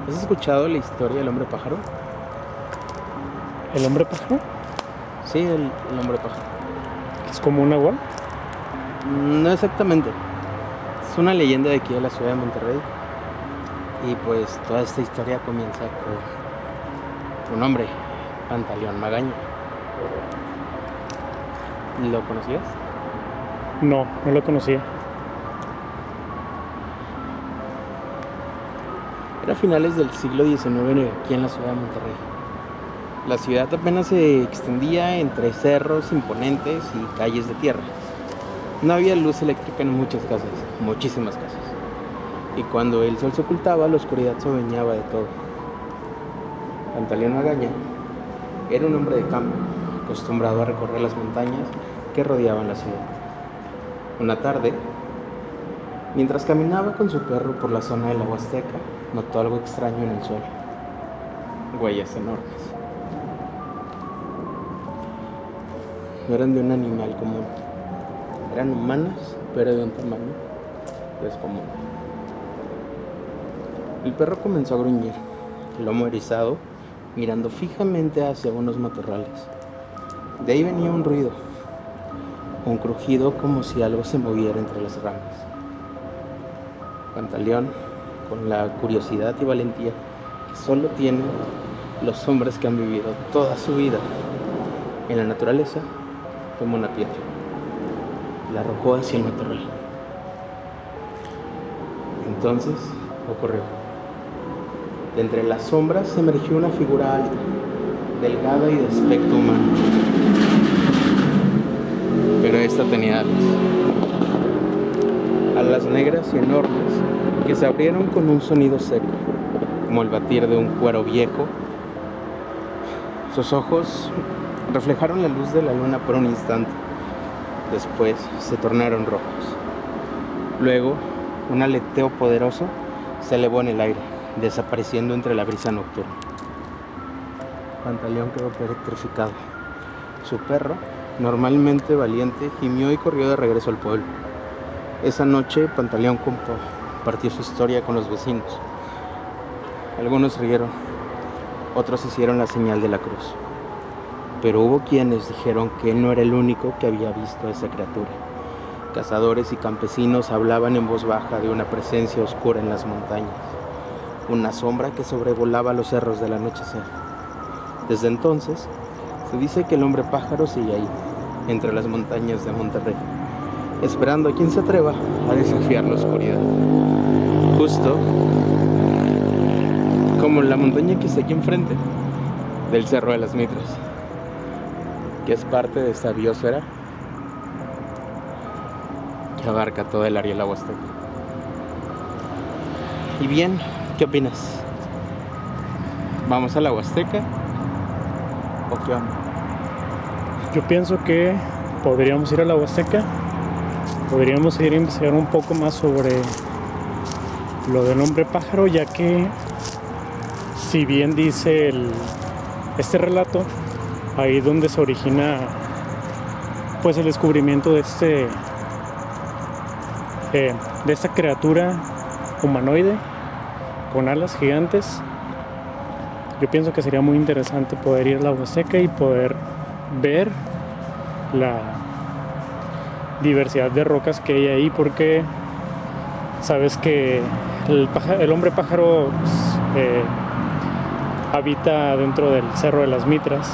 ¿Has escuchado la historia del hombre pájaro? ¿El hombre pájaro? Sí, el hombre pájaro. ¿Es como un nahual? No exactamente. Es una leyenda de aquí de la ciudad de Monterrey. Y pues toda esta historia comienza con un hombre, Pantaleón Magaña. ¿Lo conocías? No, no lo conocía. Era a finales del siglo XIX aquí en la ciudad de Monterrey. La ciudad apenas se extendía entre cerros imponentes y calles de tierra. No había luz eléctrica en muchas casas, muchísimas casas. Y cuando el sol se ocultaba, la oscuridad se adueñaba de todo. Pantaleón Magaña era un hombre de campo, acostumbrado a recorrer las montañas que rodeaban la ciudad. Una tarde, mientras caminaba con su perro por la zona de la Huasteca, notó algo extraño en el suelo. Huellas enormes. No eran de un animal común. Eran humanas, pero de un tamaño descomunal. El perro comenzó a gruñir, el lomo erizado, mirando fijamente hacia unos matorrales. De ahí venía un ruido, un crujido como si algo se moviera entre las ramas. Pantaleón, con la curiosidad y valentía que solo tienen los hombres que han vivido toda su vida en la naturaleza, tomó una piedra, la arrojó hacia el matorral. Entonces ocurrió. De entre las sombras emergió una figura alta, delgada y de aspecto humano. Pero esta tenía alas negras y enormes que se abrieron con un sonido seco, como el batir de un cuero viejo. Sus ojos reflejaron la luz de la luna por un instante. Después se tornaron rojos. Luego, un aleteo poderoso se elevó en el aire, desapareciendo entre la brisa nocturna. Pantaleón quedó petrificado. Su perro, normalmente valiente, gimió y corrió de regreso al pueblo. Esa noche, Pantaleón compartió su historia con los vecinos. Algunos rieron, otros hicieron la señal de la cruz. Pero hubo quienes dijeron que él no era el único que había visto a esa criatura. Cazadores y campesinos hablaban en voz baja de una presencia oscura en las montañas, una sombra que sobrevolaba los cerros del anochecer. Desde entonces, se dice que el hombre pájaro sigue ahí, entre las montañas de Monterrey, esperando a quien se atreva a desafiar la oscuridad. Justo como la montaña que está aquí enfrente, del Cerro de las Mitras, que es parte de esta biosfera que abarca todo el área de la Huasteca. Y bien, ¿qué opinas? ¿Vamos a la Huasteca o qué onda? Yo pienso que podríamos ir a la Huasteca. Podríamos ir a investigar un poco más sobre lo del hombre pájaro, ya que si bien dice este relato, ahí donde se origina pues el descubrimiento de esta criatura humanoide con alas gigantes. Yo pienso que sería muy interesante poder ir a la Huasteca y poder ver la diversidad de rocas que hay ahí, porque sabes que el hombre pájaro habita dentro del Cerro de las Mitras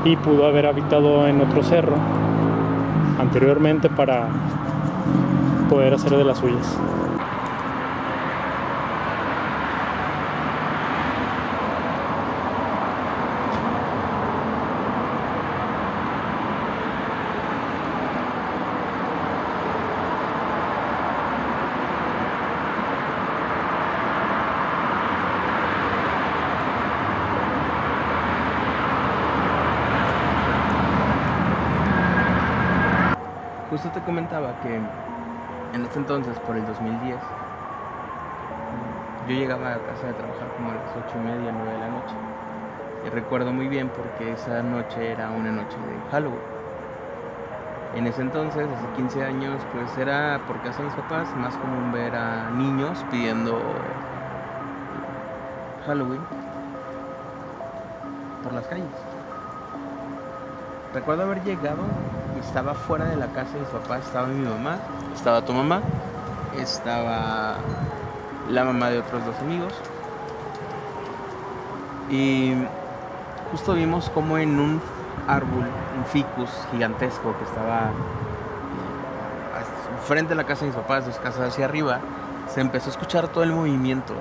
y pudo haber habitado en otro cerro anteriormente para poder hacer de las suyas. Justo te comentaba que en ese entonces, por el 2010, yo llegaba a casa de trabajar como a las 8:30, 9 de la noche. Y recuerdo muy bien porque esa noche era una noche de Halloween. En ese entonces, hace 15 años, pues era por casa de mis papás más común ver a niños pidiendo Halloween por las calles. Recuerdo haber llegado y estaba fuera de la casa de mis papás. Estaba mi mamá, estaba tu mamá, estaba la mamá de otros dos amigos. Y justo vimos como en un árbol, un ficus gigantesco que estaba frente a la casa de mis papás, dos casas hacia arriba, se empezó a escuchar todo el movimiento.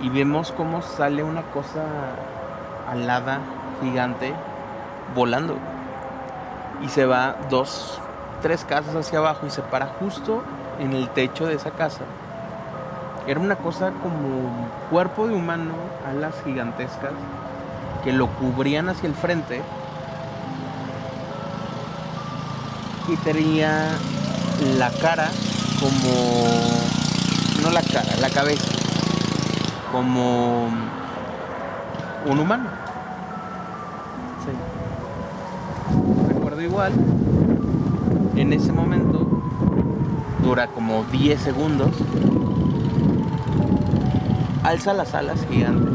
Y vemos cómo sale una cosa alada, gigante, volando. Y se va 2, 3 casas hacia abajo y se para justo en el techo de esa casa. Era una cosa como un cuerpo de humano, alas gigantescas, que lo cubrían hacia el frente. Y tenía la cara como... no la cara, la cabeza. Como un humano. Sí. Recuerdo igual, en ese momento, dura como 10 segundos, alza las alas gigantes,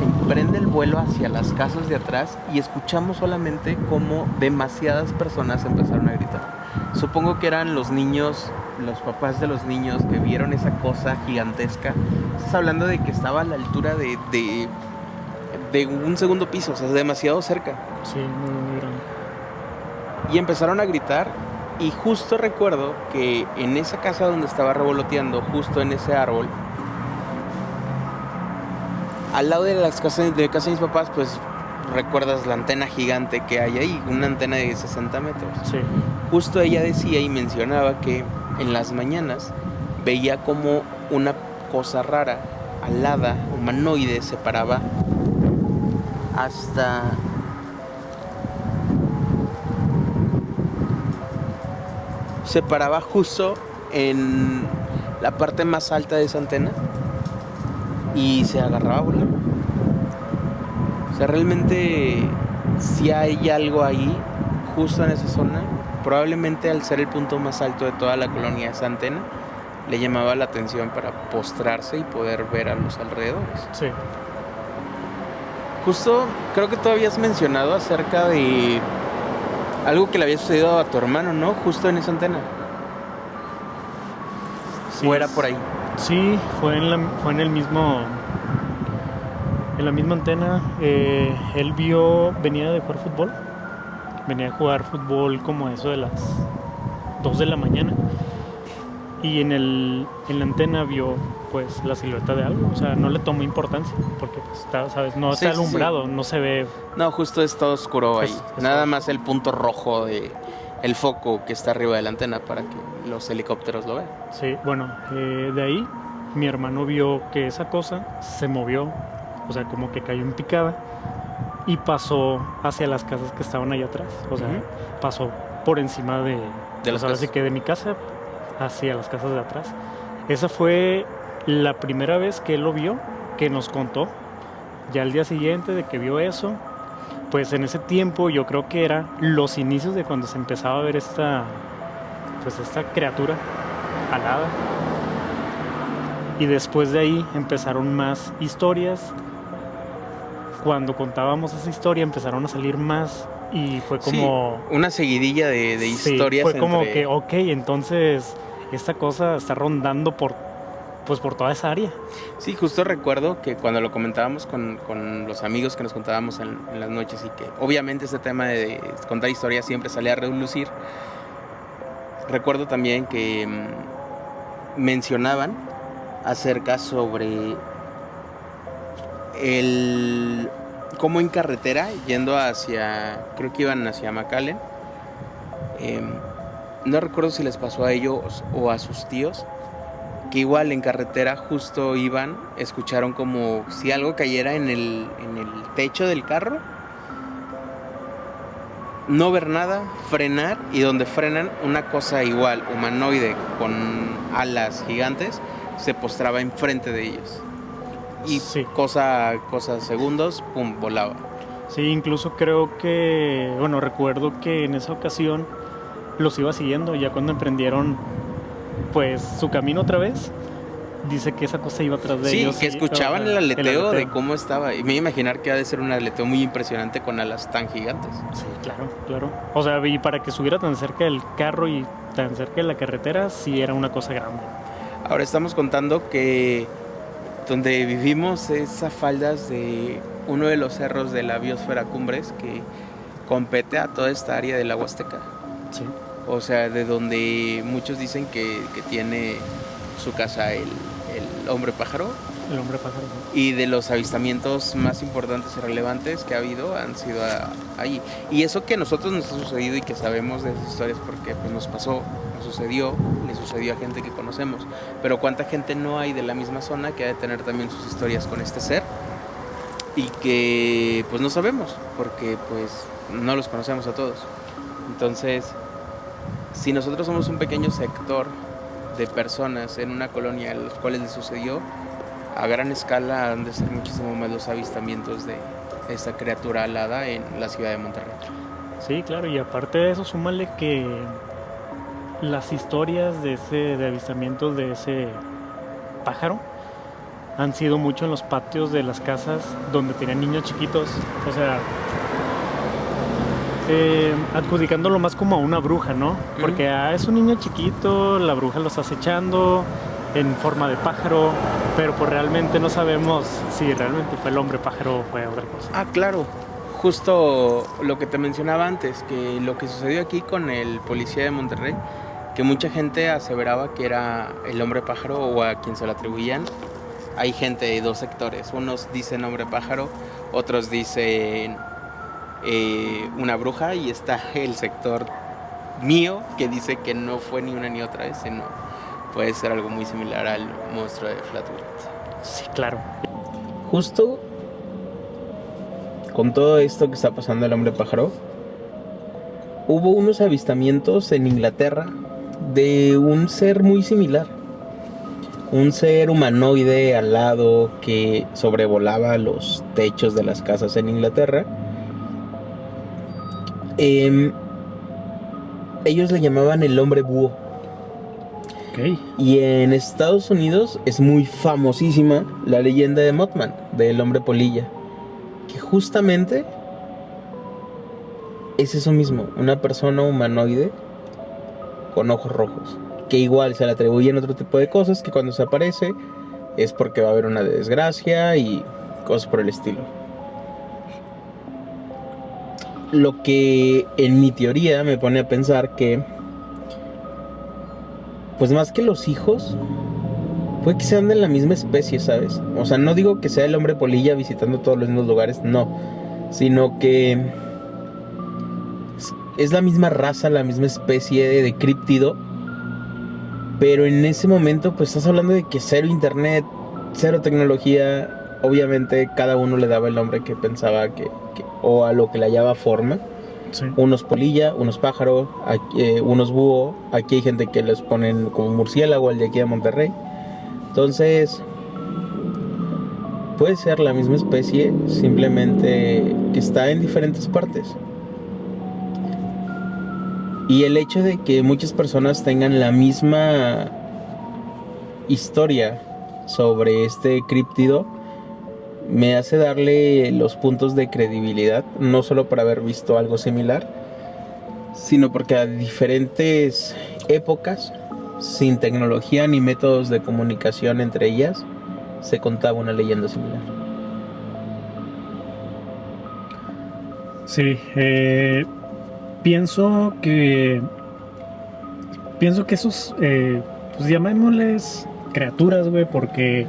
emprende el vuelo hacia las casas de atrás y escuchamos solamente como demasiadas personas empezaron a gritar. Supongo que eran los niños, los papás de los niños que vieron esa cosa gigantesca. Estás hablando de que estaba a la altura de un segundo piso, o sea, demasiado cerca. Sí, muy grande. Y empezaron a gritar y justo recuerdo que en esa casa donde estaba revoloteando, justo en ese árbol, al lado de las casas de casa de mis papás, pues recuerdas la antena gigante que hay ahí, una antena de 60 metros. Sí. Justo ella decía y mencionaba que en las mañanas veía como una cosa rara, alada, humanoide, se paraba hasta... se paraba justo en la parte más alta de esa antena y se agarraba a volar. O sea, realmente si hay algo ahí, justo en esa zona, probablemente al ser el punto más alto de toda la colonia, esa antena le llamaba la atención para postrarse y poder ver a los alrededores. Sí. Justo, creo que tú habías mencionado acerca de algo que le había sucedido a tu hermano, ¿no? Justo en esa antena. Sí, ¿O era por ahí? Sí, fue en el mismo... en la misma antena. Él venía de jugar fútbol. Venía a jugar fútbol como eso de las 2 de la mañana. Y en la antena vio pues la silueta de algo. O sea, no le tomó importancia porque pues, está, ¿sabes? No está alumbrado, sí. No se ve. No, justo está oscuro ahí. Nada oscuro. Más el punto rojo de el foco que está arriba de la antena para que los helicópteros lo vean. Sí, bueno, de ahí mi hermano vio que esa cosa se movió. O sea, como que cayó en picada y pasó hacia las casas que estaban allá atrás. O sea, pasó por encima de las casas. Así que de mi casa hacia las casas de atrás. Esa fue la primera vez que él lo vio, que nos contó. Ya al día siguiente de que vio eso, pues en ese tiempo yo creo que era los inicios de cuando se empezaba a ver esta criatura alada. Y después de ahí empezaron más historias. Cuando contábamos esa historia empezaron a salir más y fue como... Sí, una seguidilla de historias. Fue como que, ok, entonces esta cosa está rondando por toda esa área. Sí, justo recuerdo que cuando lo comentábamos con los amigos que nos contábamos en las noches y que obviamente este tema de contar historias siempre salía a relucir, recuerdo también que mencionaban acerca sobre cómo en carretera yendo creo que iban hacia McAllen, no recuerdo si les pasó a ellos o a sus tíos, que igual en carretera justo escucharon como si algo cayera en el techo del carro, no ver nada, frenar, y donde frenan una cosa igual humanoide con alas gigantes se postraba enfrente de ellos. Y sí. cosa segundos, pum, volaba. Sí, incluso creo que, recuerdo que en esa ocasión los iba siguiendo, ya cuando emprendieron pues su camino otra vez, dice que esa cosa iba atrás de Sí, ellos. que escuchaban el aleteo de cómo estaba. Y me iba a imaginar que ha de ser un aleteo muy impresionante con alas tan gigantes. Sí, claro. O sea, y para que estuviera tan cerca del carro y tan cerca de la carretera, sí era una cosa grande. Ahora estamos contando que donde vivimos es a faldas de uno de los cerros de la biosfera Cumbres que compete a toda esta área de la Huasteca. Sí. O sea, de donde muchos dicen que tiene su casa el hombre pájaro. El hombre pájaro. Y de los avistamientos más importantes y relevantes que ha habido han sido allí. Y eso que a nosotros nos ha sucedido y que sabemos de esas historias porque pues nos pasó, nos sucedió, le sucedió a gente que conocemos. Pero cuánta gente no hay de la misma zona que ha de tener también sus historias con este ser y que pues no sabemos porque pues no los conocemos a todos. Entonces, si nosotros somos un pequeño sector de personas en una colonia a los cuales les sucedió, a gran escala han de ser muchísimo más los avistamientos de esta criatura alada en la ciudad de Monterrey. Sí, claro, y aparte de eso, súmale que las historias de avistamientos de ese pájaro han sido mucho en los patios de las casas donde tenían niños chiquitos, o sea, adjudicándolo más como a una bruja, ¿no? Porque es un niño chiquito, la bruja lo está acechando en forma de pájaro, pero pues realmente no sabemos si realmente fue el hombre pájaro o fue otra cosa. Ah, claro, justo lo que te mencionaba antes, que lo que sucedió aquí con el policía de Monterrey, que mucha gente aseveraba que era el hombre pájaro o a quien se lo atribuían. Hay gente de dos sectores, unos dicen hombre pájaro, otros dicen una bruja, y está el sector mío que dice que no fue ni una ni otra vez, sino puede ser algo muy similar al monstruo de Flatwood. Sí, claro. Justo con todo esto que está pasando el hombre pájaro, hubo unos avistamientos en Inglaterra de un ser muy similar. Un ser humanoide alado que sobrevolaba los techos de las casas en Inglaterra. Ellos le llamaban el hombre búho. Okay. Y en Estados Unidos es muy famosísima la leyenda de Mothman, del hombre polilla, que justamente es eso mismo, una persona humanoide con ojos rojos, que igual se le atribuyen otro tipo de cosas, que cuando se aparece es porque va a haber una desgracia y cosas por el estilo. Lo que en mi teoría me pone a pensar que, pues más que los hijos, puede que sean de la misma especie, ¿sabes? O sea, no digo que sea el hombre polilla visitando todos los mismos lugares, no, sino que es la misma raza, la misma especie de críptido, pero en ese momento pues estás hablando de que cero internet, cero tecnología. Obviamente cada uno le daba el nombre que pensaba que o a lo que le hallaba forma. Sí. Unos polilla, unos pájaro, unos búho. Aquí hay gente que les ponen como murciélago, el de aquí de Monterrey. Entonces puede ser la misma especie, simplemente que está en diferentes partes. Y el hecho de que muchas personas tengan la misma historia sobre este críptido me hace darle los puntos de credibilidad, no solo por haber visto algo similar, sino porque a diferentes épocas, sin tecnología ni métodos de comunicación entre ellas, se contaba una leyenda similar. Sí, pienso que esos, pues llamémosles criaturas, güey, porque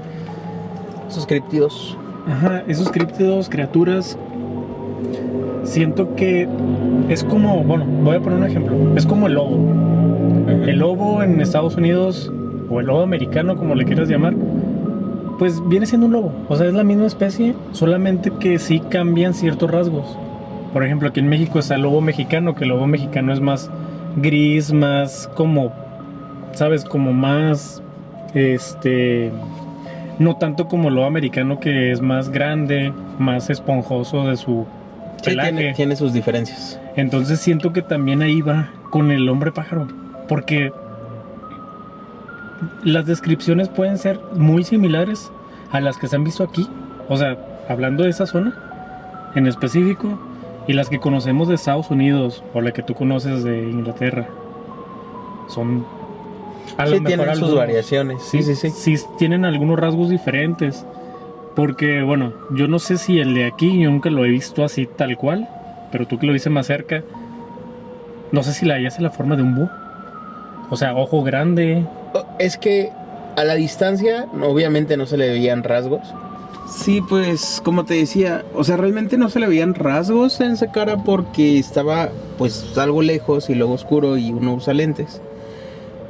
Esos críptidos. ajá, esos críptidos, criaturas, siento que es como, bueno, voy a poner un ejemplo, es como el lobo. El lobo en Estados Unidos, o el lobo americano, como le quieras llamar, pues viene siendo un lobo. O sea, es la misma especie, solamente que sí cambian ciertos rasgos. Por ejemplo, aquí en México está el lobo mexicano, que el lobo mexicano es más gris, más como, ¿sabes? Como más, no tanto como el lobo americano, que es más grande, más esponjoso de su pelaje. Sí, tiene sus diferencias. Entonces siento que también ahí va con el hombre pájaro, porque las descripciones pueden ser muy similares a las que se han visto aquí. O sea, hablando de esa zona en específico, y las que conocemos de Estados Unidos o la que tú conoces de Inglaterra, son a lo Sí, mejor tienen sus variaciones. Sí. Sí tienen algunos rasgos diferentes. Porque, bueno, yo no sé si el de aquí, yo nunca lo he visto así tal cual, pero tú que lo viste más cerca, no sé si la hace la forma de un búho. O sea, ojo grande. Es que a la distancia, obviamente no se le veían rasgos. Sí, pues, como te decía, o sea, realmente no se le veían rasgos en esa cara porque estaba, pues, algo lejos y luego oscuro y uno usa lentes.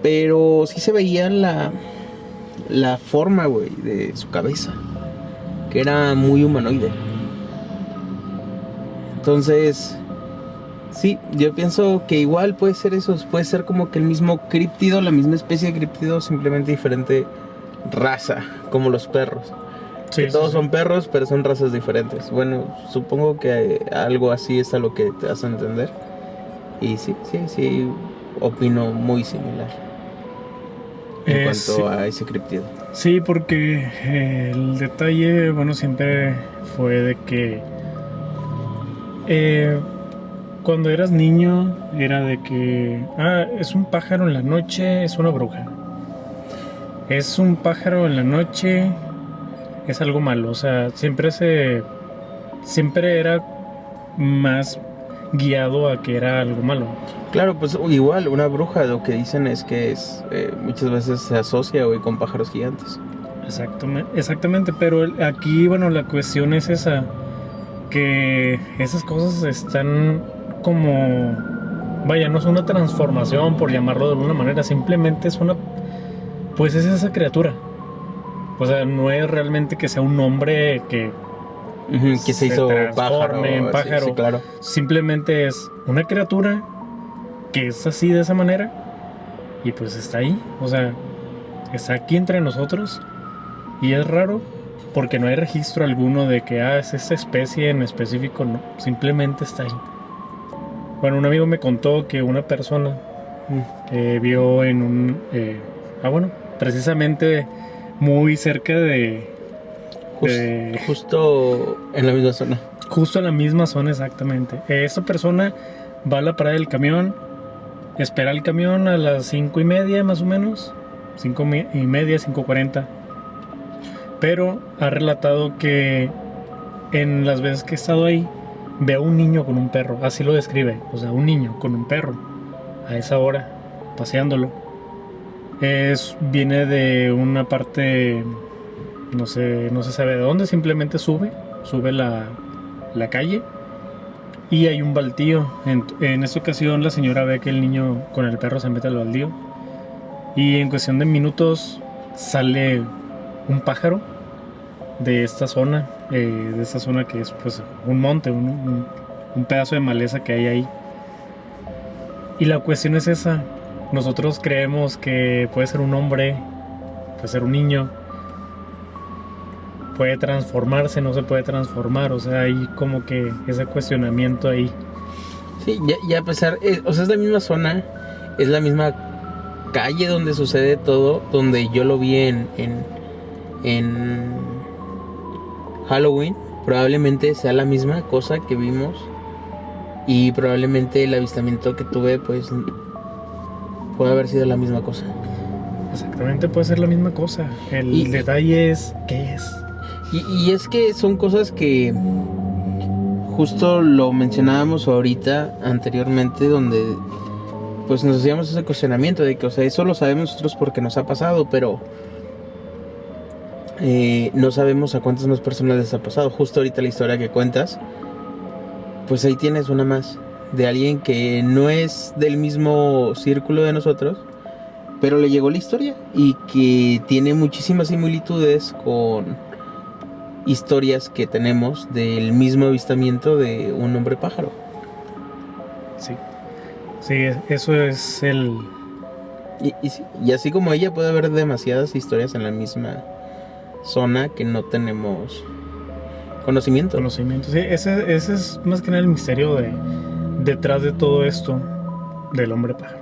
Pero sí se veía la forma, güey, de su cabeza, que era muy humanoide. Entonces, sí, yo pienso que igual puede ser eso, puede ser como que el mismo críptido, la misma especie de críptido, simplemente diferente raza, como los perros. Sí, Que todos sí. son perros, pero son razas diferentes. Bueno, supongo que algo así es a lo que te vas a entender. Y sí, opino muy similar en cuanto Sí. a ese críptido. Sí, porque el detalle, bueno, siempre fue de que cuando eras niño era de que, es un pájaro en la noche, es una bruja. Es un pájaro en la noche, es algo malo. O sea, siempre era más guiado a que era algo malo. Claro, pues igual, una bruja lo que dicen es que muchas veces se asocia, güey, con pájaros gigantes. Exactamente, pero aquí, bueno, la cuestión es esa, que esas cosas están como, vaya, no es una transformación por llamarlo de alguna manera, simplemente pues es esa criatura. O sea, no es realmente que sea un hombre que Que se hizo pájaro. en pájaro. Sí, claro. Simplemente es una criatura que es así de esa manera y pues está ahí. O sea, está aquí entre nosotros y es raro porque no hay registro alguno de que es esta especie en específico, no. Simplemente está ahí. Bueno, un amigo me contó que una persona vio en un... bueno, precisamente muy cerca Justo en la misma zona. Justo en la misma zona, exactamente. Esta persona va a la parada del camión, espera el camión a las 5:30 más o menos, 5:30, 5:40. Pero ha relatado que en las veces que he estado ahí, ve a un niño con un perro, así lo describe, o sea, un niño con un perro, a esa hora, paseándolo. Viene de una parte, no se sabe de dónde, simplemente sube la calle y hay un baldío. En esta ocasión la señora ve que el niño con el perro se mete al baldío y en cuestión de minutos sale un pájaro de esta zona que es pues un monte, un pedazo de maleza que hay ahí. Y la cuestión es esa, nosotros creemos que puede ser un hombre, puede ser un niño, puede transformarse, no se puede transformar, o sea, hay como que ese cuestionamiento ahí. Sí, ya a pesar, o sea, es la misma zona, es la misma calle donde sucede todo, donde yo lo vi en Halloween, probablemente sea la misma cosa que vimos y probablemente el avistamiento que tuve, pues, puede haber sido la misma cosa. Exactamente, puede ser la misma cosa. El detalle es, ¿qué es? Y es que son cosas que justo lo mencionábamos ahorita anteriormente, donde pues nos hacíamos ese cuestionamiento de que, o sea, eso lo sabemos nosotros porque nos ha pasado, pero no sabemos a cuántas más personas les ha pasado. Justo ahorita la historia que cuentas, pues ahí tienes una más de alguien que no es del mismo círculo de nosotros, pero le llegó la historia y que tiene muchísimas similitudes con historias que tenemos del mismo avistamiento de un hombre pájaro. Sí, eso es el... Y así como ella, puede haber demasiadas historias en la misma zona que no tenemos conocimiento. Sí, ese es más que nada el misterio detrás de todo esto del hombre pájaro.